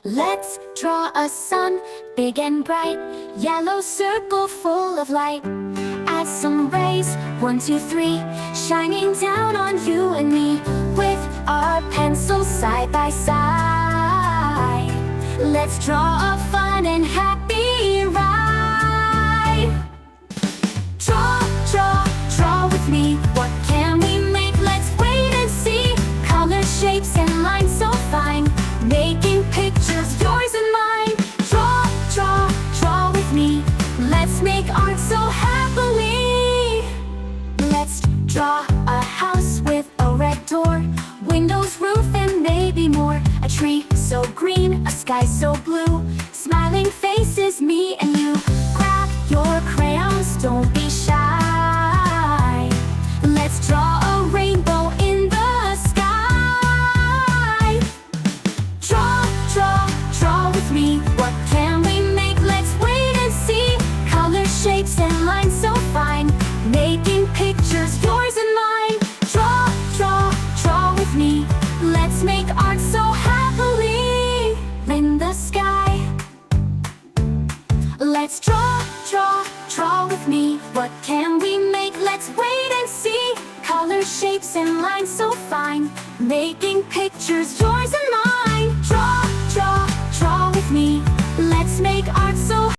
Let's draw a sun, big and bright, yellow circle full of light. Add some rays, 1, 2, 3, shining down on you and me. With our pencils side by side, let's draw a fun and happy ride. Draw, draw, draw with me. What can we make? Let's wait and see. Colors, shapes, and lines so fine, making pictures yours and mine. Draw, draw, draw with me. Let's make art so happily. Let's draw a house with a red door, windows, roof, and maybe more. A tree so green, a sky so blue, smiling faces, me and you. Grab your crayons, don't be shy. Let's draw a rainbow in the sky. Draw, draw, draw with me. What can we make? Let's wait and see. Colors, shapes, and lines so fine, making pictures yours and mine. Draw, draw, draw with me. Let's make art so happily in the sky. Let's draw, draw, draw with me. What can we make? Let's wait and see. Colors, shapes, and lines so fine, making pictures yours and mine.